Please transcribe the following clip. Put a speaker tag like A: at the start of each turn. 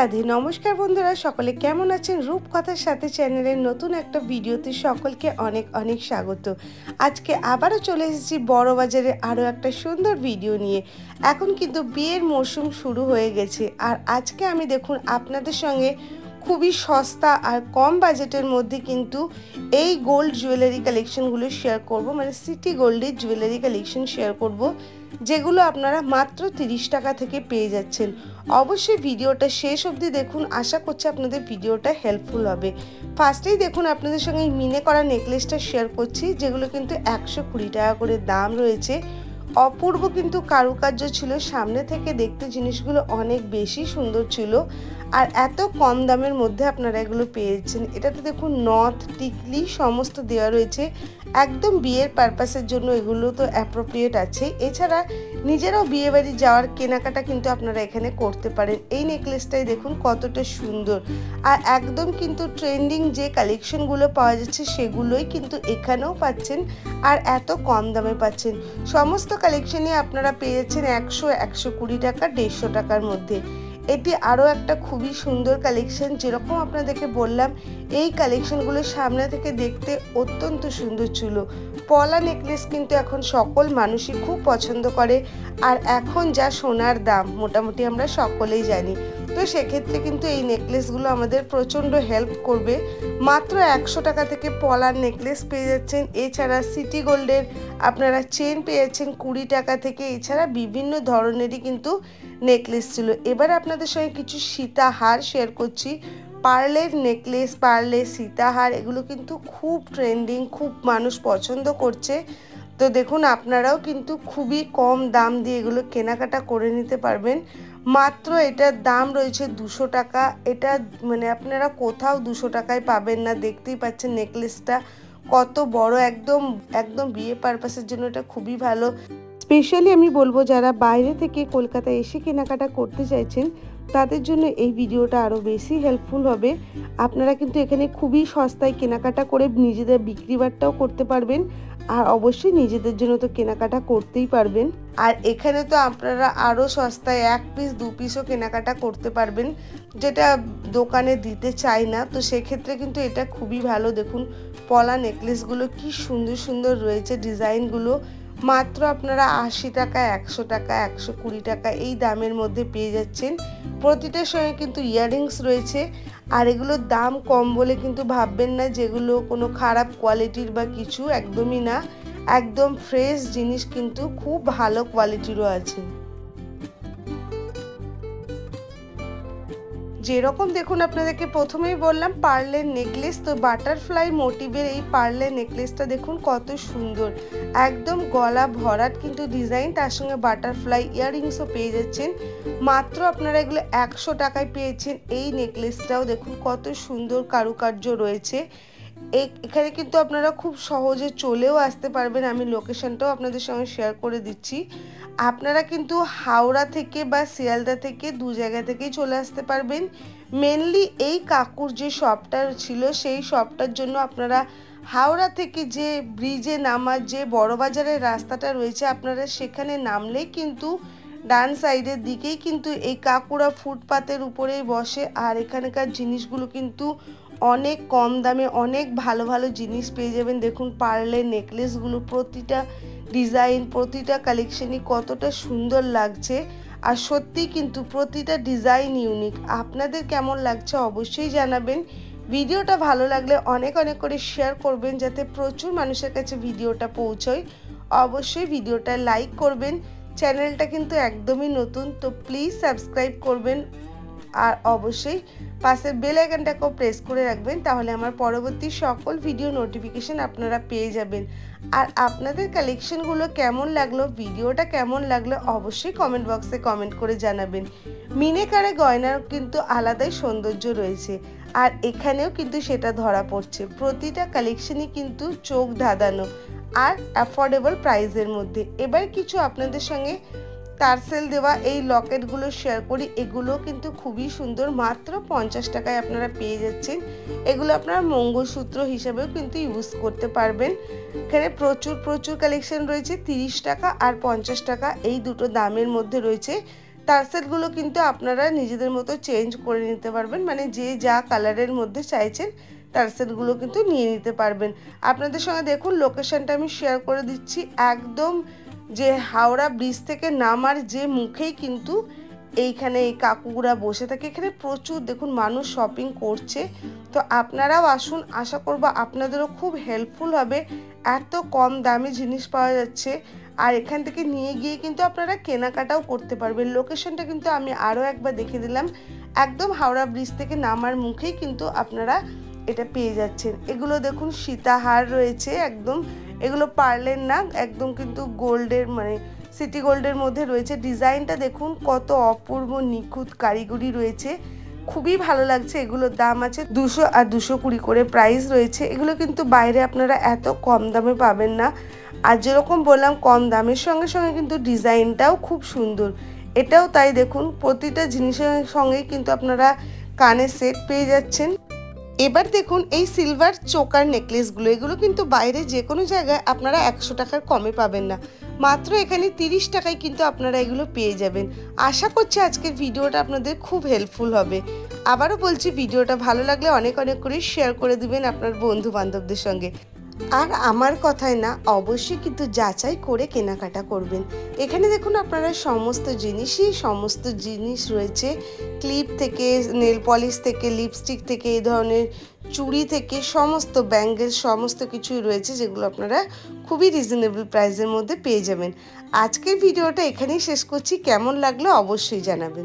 A: রাধে নমস্কার বন্ধুরা, সকলে কেমন আছেন? রূপকথার সাথে চ্যানেলের নতুন একটা ভিডিওতে সকলকে অনেক অনেক স্বাগত। আজকে আবারও চলে এসেছি বড় বাজারে আরও একটা সুন্দর ভিডিও নিয়ে। এখন কিন্তু বিয়ের মরশুম শুরু হয়ে গেছে, আর আজকে আমি দেখুন আপনাদের সঙ্গে খুবই সস্তা আর কম বাজেটের মধ্যে কিন্তু এই গোল্ড জুয়েলারি কালেকশনগুলো শেয়ার করব, মানে সিটি গোল্ডের জুয়েলারি কালেকশন শেয়ার করব, যেগুলো আপনারা মাত্র 30 টাকা থেকে পেয়ে যাচ্ছেন। অবশ্যই ভিডিওটা শেষ অবধি দেখুন, আশা করছি আপনাদের ভিডিওটা হেল্পফুল হবে। ফার্স্টেই দেখুন আপনাদের সঙ্গে এই মিনে করা নেকলেসটা শেয়ার করছি, যেগুলো কিন্তু 120 টাকা করে দাম রয়েছে। অপূর্ব কিন্তু কারুকার্য ছিল, সামনে থেকে দেখতে জিনিসগুলো অনেক বেশি সুন্দর ছিল, আর এত কম দামের মধ্যে আপনারা এগুলো পেয়েছেন। এটাতে দেখুন নথ টিকলি সমস্ত দেওয়া রয়েছে, একদম বিয়ের পারপাসের জন্য এগুলো তো অ্যাপ্রোপ্রিয়েট আছে। এছাড়া নিজেরাও বিয়ে বাড়ি যাওয়ার কেনাকাটা কিন্তু আপনারা এখানে করতে পারেন। এই নেকলেসটাই দেখুন কতটা সুন্দর, আর একদম কিন্তু ট্রেন্ডিং যে কালেকশনগুলো পাওয়া যাচ্ছে সেগুলোই কিন্তু এখানেও পাচ্ছেন, আর এত কম দামে পাচ্ছেন। সমস্ত কালেকশনই আপনারা পেয়ে যাচ্ছেন 100-120 টাকা, 150 টাকার মধ্যে। এটি আরও একটা খুবই সুন্দর কালেকশন। যেরকম আপনাদেরকে বললাম, এই কালেকশনগুলো সামনে থেকে দেখতে অত্যন্ত সুন্দর ছিল। পলা নেকলেস কিন্তু এখন সকল মানুষই খুব পছন্দ করে, আর এখন যা সোনার দাম মোটামুটি আমরা সকলেই জানি, তো সেক্ষেত্রে কিন্তু এই নেকলেসগুলো আমাদের প্রচণ্ড হেল্প করবে। মাত্র 100 টাকা থেকে পলার নেকলেস পেয়ে যাচ্ছেন। এছাড়া সিটি গোল্ডের আপনারা চেন পেয়ে যাচ্ছেন 20 টাকা থেকে। এছাড়া বিভিন্ন ধরনেরই কিন্তু নেকলেস ছিল। এবার আপনাদের সঙ্গে কিছু সীতাহার শেয়ার করছি। পার্লের নেকলেস, পার্লের সীতাহার, এগুলো কিন্তু খুব ট্রেন্ডিং, খুব মানুষ পছন্দ করছে। তো দেখুন আপনারাও কিন্তু খুবই কম দাম দিয়ে এগুলো কেনাকাটা করে নিতে পারবেন। মাত্র এটার দাম রয়েছে 200 টাকা। এটা মানে আপনারা কোথাও 200 টাকায় পাবেন না। দেখতেই পাচ্ছেন নেকলেসটা কত বড়, একদম একদম বিয়ে পারপাসের জন্য এটা খুবই ভালো। স্পেশালি আমি বলবো যারা বাইরে থেকে কলকাতায় এসে কেনাকাটা করতে চাইছেন, তাদের জন্য এই ভিডিওটা আরও বেশি হেল্পফুল হবে। আপনারা কিন্তু এখানে খুবই সস্তায় কেনাকাটা করে নিজেদের বিক্রি বাট্টাও করতে পারবেন, আর অবশ্যই নিজেদের জন্য তো কেনাকাটা করতেই পারবেন। আর এখানে তো আপনারা আরও সস্তায় 1 পিস 2 পিসও কেনাকাটা করতে পারবেন, যেটা দোকানে দিতে চাই না। তো সেক্ষেত্রে কিন্তু এটা খুবই ভালো। দেখুন পলা নেকলেসগুলো কি সুন্দর সুন্দর রয়েছে, ডিজাইনগুলো মাত্র আপনারা 80 টাকা, 100 টাকা, 120 টাকা এই দামের মধ্যে পেয়ে যাচ্ছেন। প্রতিটার সঙ্গে কিন্তু ইয়াররিংস রয়েছে, আর এগুলোর দাম কম বলে কিন্তু ভাববেন না যেগুলো কোনো খারাপ কোয়ালিটির বা কিছু, একদমই না। একদম ফ্রেশ জিনিস, কিন্তু খুব ভালো কোয়ালিটিরও আছে। যেরকম দেখুন আপনাদেরকে প্রথমেই বললাম পার্লের নেকলেস, তো বাটারফ্লাই মোটিভের এই পার্লের নেকলেসটা দেখুন কত সুন্দর, একদম গলা ভরাট কিন্তু ডিজাইন, তার সঙ্গে বাটারফ্লাই ইয়াররিংসও পেয়ে যাচ্ছেন। মাত্র আপনারা এগুলো 100 টাকায় পেয়েছেন। এই নেকলেসটাও দেখুন কত সুন্দর কারুকার্য রয়েছে। এখানে কিন্তু আপনারা খুব সহজে চলেও আসতে পারবেন, আমি লোকেশনটাও আপনাদের সঙ্গে শেয়ার করে দিচ্ছি। আপনারা কিন্তু হাওড়া থেকে বা শিয়ালদা থেকে দু জায়গা থেকেই চলে আসতে পারবেন। মেনলি এই কাকুর যে শপটা ছিল, সেই শপটার জন্য আপনারা হাওড়া থেকে যে ব্রিজে নামার যে বড়বাজারের রাস্তাটা রয়েছে, আপনারা সেখানে নামলেই কিন্তু ডান সাইডের দিকেই কিন্তু এই কাকুরা ফুটপাতের উপরেই বসে, আর এখানকার জিনিসগুলো কিন্তু অনেক কম দামে অনেক ভালো ভালো জিনিস পেয়ে যাবেন। দেখুন পার্লের নেকলেসগুলো প্রতিটা ডিজাইন, প্রতিটা কালেকশনই কতটা সুন্দর লাগছে, আর সত্যি কিন্তু প্রতিটা ডিজাইন ইউনিক। আপনাদের কেমন লাগছে অবশ্যই জানাবেন। ভিডিওটা ভালো লাগলে অনেক অনেক করে শেয়ার করবেন, যাতে প্রচুর মানুষের কাছে ভিডিওটা পৌঁছয়। অবশ্যই ভিডিওটা লাইক করবেন। চ্যানেলটা কিন্তু একদমই নতুন, তো প্লিজ সাবস্ক্রাইব করবেন, আর অবশ্যই পাশের বেল আইকনটাকেও প্রেস করে রাখবেন, তাহলে আমার পরবর্তী সকল ভিডিও নোটিফিকেশন আপনারা পেয়ে যাবেন। আর আপনাদের কালেকশনগুলো কেমন লাগলো, ভিডিওটা কেমন লাগলো, অবশ্যই কমেন্ট বক্সে কমেন্ট করে জানাবেন। মিনেকারে গয়নার কিন্তু আলাদাই সৌন্দর্য রয়েছে, আর এখানেও কিন্তু সেটা ধরা পড়ছে। প্রতিটা কালেকশনই কিন্তু চোখ ধাঁধানো আর অ্যাফোর্ডেবল প্রাইসের মধ্যে। এবার কিছু আপনাদের সঙ্গে টার্সেল দেওয়া এই লকেটগুলো শেয়ার করি। এগুলো কিন্তু খুবই সুন্দর, মাত্র 50 টাকায় আপনারা পেয়ে যাচ্ছেন। এগুলো আপনারা মঙ্গলসূত্র হিসাবেও কিন্তু ইউজ করতে পারবেন। এখানে প্রচুর প্রচুর কালেকশন রয়েছে। 30 টাকা আর 50 টাকা এই দুটো দামের মধ্যে রয়েছে। টার্সেলগুলো কিন্তু আপনারা নিজেদের মতো চেঞ্জ করে নিতে পারবেন, মানে যে যা কালারের মধ্যে চাইছেন টার্সেলগুলো কিন্তু নিয়ে নিতে পারবেন। আপনাদের সঙ্গে দেখুন লোকেশনটা আমি শেয়ার করে দিচ্ছি, একদম যে হাওড়া ব্রিজ থেকে নামার যে মুখেই কিন্তু এইখানে এই কাকুরা বসে থাকে। এখানে প্রচুর দেখুন মানুষ শপিং করছে, তো আপনারাও আসুন, আশা করব আপনাদেরও খুব হেল্পফুল হবে। এত কম দামে জিনিস পাওয়া যাচ্ছে, আর এখান থেকে নিয়ে গিয়ে কিন্তু আপনারা কেনাকাটাও করতে পারবেন। লোকেশনটা কিন্তু আমি আরও একবার দেখে দিলাম, একদম হাওড়া ব্রিজ থেকে নামার মুখেই কিন্তু আপনারা এটা পেয়ে যাচ্ছেন। এগুলো দেখুন সীতাহার রয়েছে একদম, এগুলো পার্লের না, একদম কিন্তু গোল্ডের মানে সিটি গোল্ডের মধ্যে রয়েছে। ডিজাইনটা দেখুন কত অপূর্ব নিখুঁত কারিগরি রয়েছে, খুবই ভালো লাগছে। এগুলোর দাম আছে 200 আর 220 করে প্রাইস রয়েছে। এগুলো কিন্তু বাইরে আপনারা এত কম দামে পাবেন না, আর যেরকম বললাম কম দামের সঙ্গে সঙ্গে কিন্তু ডিজাইনটাও খুব সুন্দর। এটাও তাই, দেখুন প্রতিটা জিনিসের সঙ্গেই কিন্তু আপনারা কানের সেট পেয়ে যাচ্ছেন। এবার দেখুন এই সিলভার চোকার নেকলেসগুলো, এগুলো কিন্তু বাইরে যে কোনো জায়গায় আপনারা 100 টাকার কমে পাবেন না, মাত্র এখানে 30 টাকায় কিন্তু আপনারা এগুলো পেয়ে যাবেন। আশা করছি আজকের ভিডিওটা আপনাদের খুব হেল্পফুল হবে। আবারও বলছি, ভিডিওটা ভালো লাগলে অনেক অনেক করে শেয়ার করে দিবেন আপনার বন্ধু বান্ধবদের সঙ্গে। আর আমার কথায় না, অবশ্যই কিন্তু যাচাই করে কেনাকাটা করবেন। এখানে দেখুন আপনারা সমস্ত জিনিস রয়েছে, ক্লিপ থেকে নেল পলিশ থেকে লিপস্টিক থেকে এই ধরনের চুড়ি থেকে সমস্ত ব্যাঙ্গেল সমস্ত কিছুই রয়েছে, যেগুলো আপনারা খুবই রিজনেবল প্রাইসের মধ্যে পেয়ে যাবেন। আজকের ভিডিওটা এখানেই শেষ করছি, কেমন লাগলো অবশ্যই জানাবেন।